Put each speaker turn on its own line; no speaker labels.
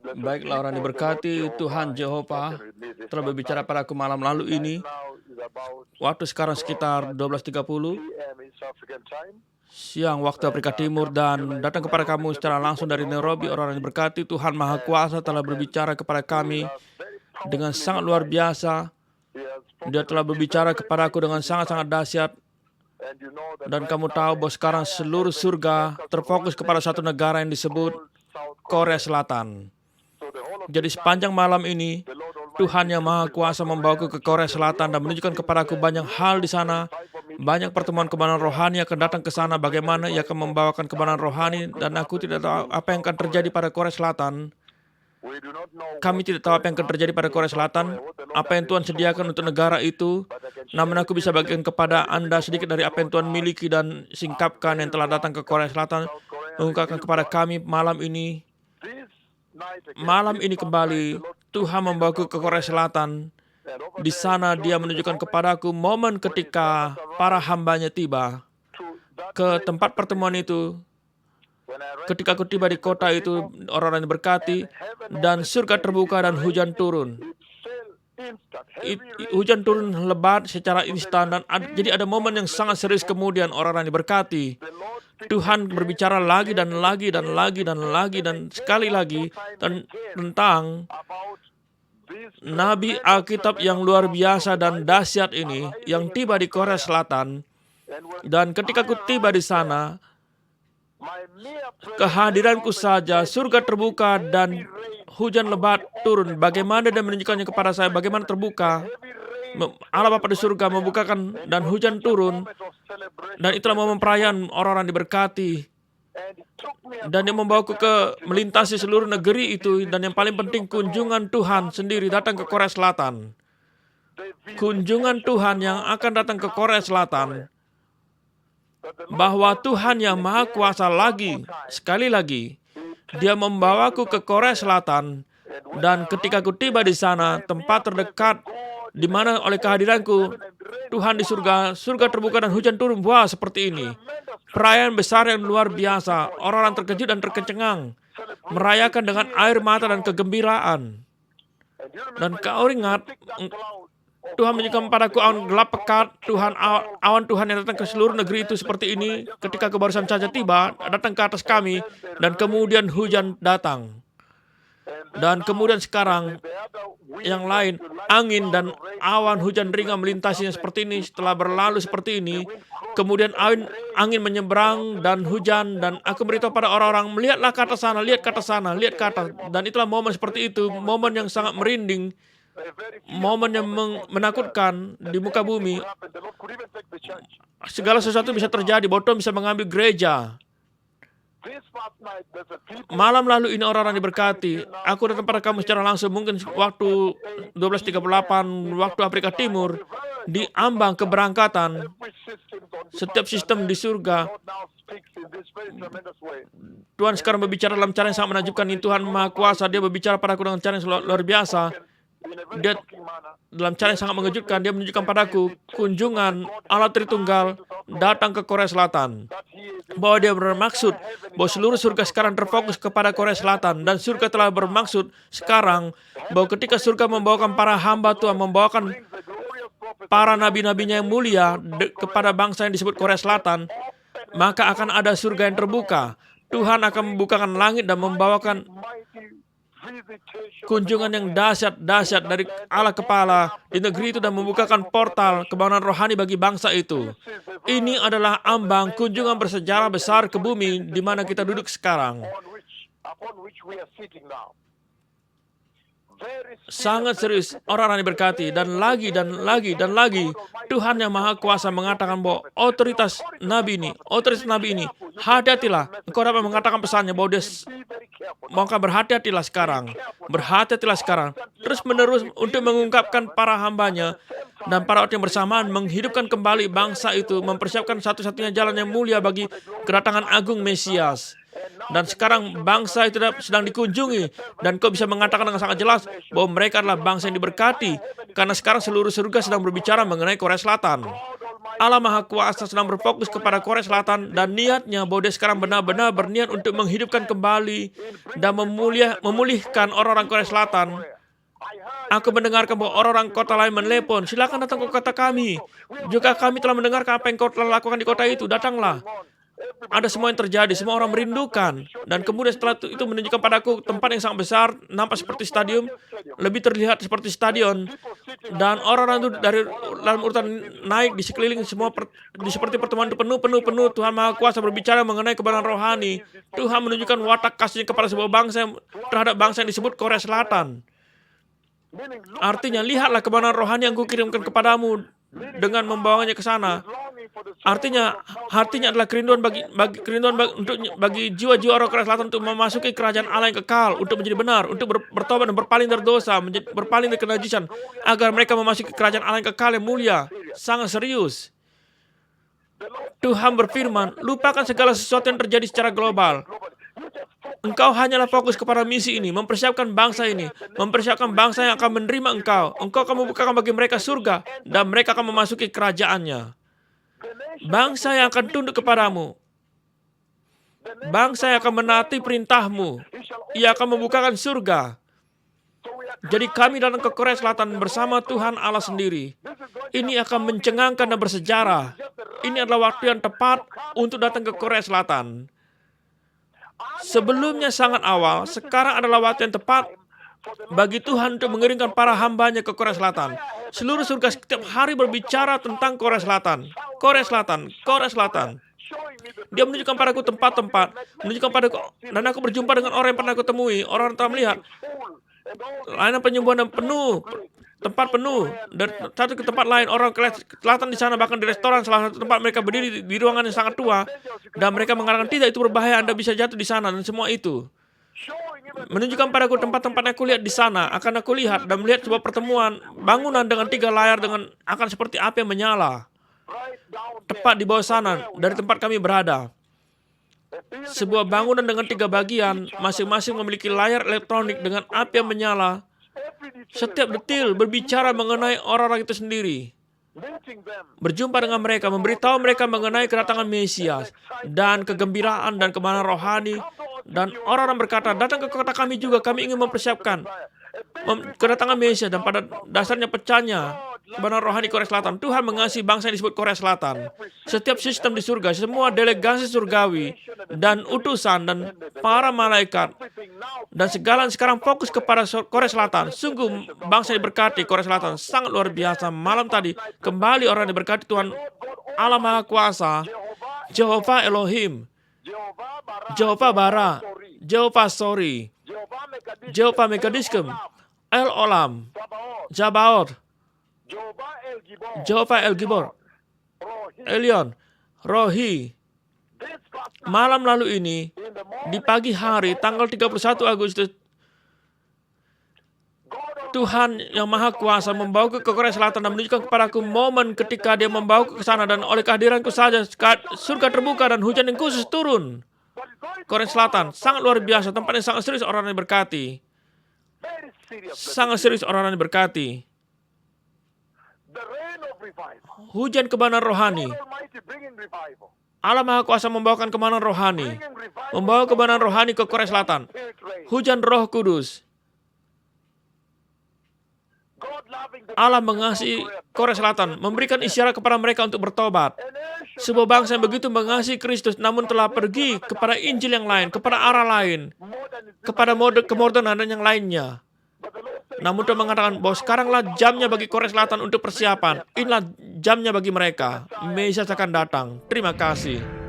Baiklah orang diberkati, Tuhan Jehova telah berbicara padaku malam lalu ini. Waktu sekarang sekitar 12.30 siang waktu Afrika Timur, dan datang kepada kamu secara langsung dari Nairobi. Orang-orang yang diberkati, Tuhan Maha Kuasa telah berbicara kepada kami dengan sangat luar biasa. Dia telah berbicara kepadaku dengan sangat-sangat dahsyat. Dan kamu tahu bahwa sekarang seluruh surga terfokus kepada satu negara yang disebut Korea Selatan. Jadi sepanjang malam ini, Tuhan yang Maha Kuasa membawaku ke Korea Selatan dan menunjukkan kepadaku banyak hal di sana. Banyak pertemuan kebenaran rohani akan datang ke sana. Bagaimana ia akan membawakan kebenaran rohani, dan aku tidak tahu apa yang akan terjadi pada Korea Selatan. Kami tidak tahu apa yang akan terjadi pada Korea Selatan, apa yang Tuhan sediakan untuk negara itu. Namun aku bisa bagikan kepada Anda sedikit dari apa yang Tuhan miliki dan singkapkan yang telah datang ke Korea Selatan, mengungkapkan kepada kami malam ini. Malam ini kembali, Tuhan membawaku ke Korea Selatan. Di sana dia menunjukkan kepadaku momen ketika para hambanya tiba ke tempat pertemuan itu. Ketika aku tiba di kota itu, orang-orang diberkati, dan surga terbuka dan hujan turun. Hujan turun lebat secara instan, dan jadi ada momen yang sangat serius. Kemudian orang-orang diberkati, Tuhan berbicara lagi dan lagi dan lagi dan lagi dan sekali lagi tentang Nabi Alkitab yang luar biasa dan dahsyat ini yang tiba di Korea Selatan. Dan ketika aku tiba di sana, kehadiranku saja, surga terbuka dan hujan lebat turun. Bagaimana dia menunjukkannya kepada saya, bagaimana terbuka. Allah Bapa di surga membukakan dan hujan turun. Dan itulah momen perayaan orang-orang diberkati. Dan dia membawaku ke melintasi seluruh negeri itu. Dan yang paling penting, kunjungan Tuhan sendiri datang ke Korea Selatan. Kunjungan Tuhan yang akan datang ke Korea Selatan. Bahwa Tuhan yang Maha Kuasa lagi, sekali lagi, dia membawaku ke Korea Selatan. Dan ketika aku tiba di sana, tempat terdekat di mana oleh kehadiranku Tuhan di surga, surga terbuka dan hujan turun. Wah, seperti ini. Perayaan besar yang luar biasa. Orang-orang terkejut dan terkecengang, merayakan dengan air mata dan kegembiraan. Dan kau ingat, Tuhan menunjukkan padaku awan gelap pekat. Awan Tuhan yang datang ke seluruh negeri itu seperti ini. Ketika kebarusan saja tiba, datang ke atas kami, dan kemudian hujan datang. Dan kemudian sekarang yang lain, angin dan awan hujan ringan melintasinya seperti ini. Setelah berlalu seperti ini, kemudian angin menyeberang dan hujan, dan aku beritahu pada orang-orang, melihatlah ke atas sana, lihat ke atas sana, lihat ke atas. Dan itulah momen seperti itu, momen yang sangat merinding, momen yang menakutkan di muka bumi. Segala sesuatu bisa terjadi, Tuhan bisa mengambil gereja. Malam lalu ini orang-orang diberkati. Aku datang pada kamu secara langsung, mungkin waktu 12.38 waktu Afrika Timur, di ambang keberangkatan. Setiap sistem di surga, Tuhan sekarang berbicara dalam cara yang sangat menakjubkan. Ini Tuhan Maha Kuasa, dia berbicara padaku dengan cara yang luar biasa. Dia dalam cara yang sangat mengejutkan, dia menunjukkan padaku kunjungan Allah Tritunggal datang ke Korea Selatan. Bahwa dia bermaksud bahwa seluruh surga sekarang terfokus kepada Korea Selatan. Dan surga telah bermaksud sekarang bahwa ketika surga membawakan para hamba Tuhan, membawakan para nabi-nabinya yang mulia kepada bangsa yang disebut Korea Selatan, maka akan ada surga yang terbuka. Tuhan akan membukakan langit dan membawakan kunjungan yang dahsyat dari Allah Kepala di negeri itu, dan membukakan portal kebangunan rohani bagi bangsa itu. Ini adalah ambang kunjungan bersejarah besar ke bumi di mana kita duduk sekarang. Sangat serius, orang-orang diberkati, dan lagi dan lagi dan lagi Tuhan yang Maha Kuasa mengatakan bahwa otoritas nabi ini, hati-hatilah. Engkau dapat mengatakan pesannya bahwa dia maka berhati-hatilah sekarang, terus menerus untuk mengungkapkan para hambanya dan para orang yang bersamaan, menghidupkan kembali bangsa itu, mempersiapkan satu-satunya jalan yang mulia bagi kedatangan agung Mesias. Dan sekarang bangsa itu sedang dikunjungi, dan kau bisa mengatakan dengan sangat jelas bahwa mereka adalah bangsa yang diberkati, karena sekarang seluruh surga sedang berbicara mengenai Korea Selatan. Allah Maha Kuasa sedang berfokus kepada Korea Selatan dan niatnya bahwa dia sekarang benar-benar berniat untuk menghidupkan kembali dan memulihkan orang-orang Korea Selatan. Aku mendengarkan bahwa orang-orang kota lain menelepon, silakan datang ke kota kami. Juga kami telah mendengarkan apa yang kau telah lakukan di kota itu, datanglah. Ada semua yang terjadi, semua orang merindukan. Dan kemudian setelah itu menunjukkan padaku tempat yang sangat besar, nampak seperti stadium, lebih terlihat seperti stadion. Dan orang-orang itu dari dalam urutan naik di sekeliling semua seperti pertemuan itu penuh. Tuhan Maha Kuasa berbicara mengenai kebenaran rohani. Tuhan menunjukkan watak kasihnya kepada sebuah bangsa terhadap bangsa yang disebut Korea Selatan. Artinya, lihatlah kebenaran rohani yang kukirimkan kepadamu dengan membawanya ke sana. Artinya adalah kerinduan bagi jiwa-jiwa orang Korea Selatan untuk memasuki kerajaan Allah yang kekal, untuk menjadi benar, untuk bertobat dan berpaling dari dosa, berpaling dari kenajisan, agar mereka memasuki kerajaan Allah yang kekal yang mulia. Sangat serius. Tuhan berfirman, lupakan segala sesuatu yang terjadi secara global. Engkau hanyalah fokus kepada misi ini, mempersiapkan bangsa ini, mempersiapkan bangsa yang akan menerima engkau. Engkau akan membukakan bagi mereka surga, dan mereka akan memasuki kerajaannya. Bangsa yang akan tunduk kepadamu, bangsa yang akan menaati perintahmu, ia akan membukakan surga. Jadi kami datang ke Korea Selatan bersama Tuhan Allah sendiri. Ini akan mencengangkan dan bersejarah. Ini adalah waktu yang tepat untuk datang ke Korea Selatan. Sebelumnya sangat awal, sekarang adalah waktu yang tepat bagi Tuhan untuk mengirimkan para hambanya ke Korea Selatan. Seluruh surga setiap hari berbicara tentang Korea Selatan. Korea Selatan, Korea Selatan. Dia menunjukkan padaku tempat-tempat, menunjukkan padaku, dan aku berjumpa dengan orang yang pernah aku temui. Orang telah melihat layanan penyembuhan dan penuh, tempat penuh. Dan satu ke tempat lain, orang Selatan di sana, bahkan di restoran, salah satu tempat mereka berdiri di ruangan yang sangat tua, dan mereka mengatakan tidak, itu berbahaya, Anda bisa jatuh di sana, dan semua itu. Menunjukkan padaku tempat-tempat yang aku lihat di sana. Akan aku lihat dan melihat sebuah pertemuan bangunan dengan 3 layar dengan akan seperti api yang menyala. Tepat di bawah sana, dari tempat kami berada. Sebuah bangunan dengan 3 bagian, masing-masing memiliki layar elektronik dengan api yang menyala. Setiap detil berbicara mengenai orang-orang itu sendiri. Berjumpa dengan mereka, memberitahu mereka mengenai kedatangan Mesias dan kegembiraan dan kebenaran rohani. Dan orang-orang berkata, datang ke kota kami juga, kami ingin mempersiapkan kedatangan Mesias. Dan pada dasarnya pecahnya kebenaran rohani Korea Selatan. Tuhan mengasihi bangsa yang disebut Korea Selatan. Setiap sistem di surga, semua delegasi surgawi dan utusan dan para malaikat dan segala sekarang fokus kepada Korea Selatan. Sungguh bangsa yang diberkati Korea Selatan sangat luar biasa. Malam tadi kembali orang yang diberkati Tuhan Allah Maha Kuasa, Jehovah Elohim, Jehovah Bara, Jehovah Sori, Jehovah Megadiskem, El Olam, Jabaot, Jehovah El Gibor, Elion, Rohi. Malam lalu ini, di pagi hari, tanggal 31 Agustus, Tuhan yang Maha Kuasa membawa ke Korea Selatan dan menunjukkan kepadaku momen ketika dia membawa ke sana, dan oleh kehadiranku saja surga terbuka dan hujan yang khusus turun. Korea Selatan sangat luar biasa, tempat yang sangat serius orang yang diberkati. Sangat serius orang yang diberkati. Hujan kebenaran rohani. Allah Maha Kuasa membawakan kebenaran rohani. Membawa kebenaran rohani ke Korea Selatan. Hujan Roh Kudus. Allah mengasihi Korea Selatan, memberikan isyarat kepada mereka untuk bertobat. Sebuah bangsa yang begitu mengasihi Kristus, namun telah pergi kepada Injil yang lain, kepada arah lain, kepada kemodernan dan yang lainnya. Namun Tuhan mengatakan bahwa sekaranglah jamnya bagi Korea Selatan untuk persiapan. Inilah jamnya bagi mereka. Mesias akan datang. Terima kasih.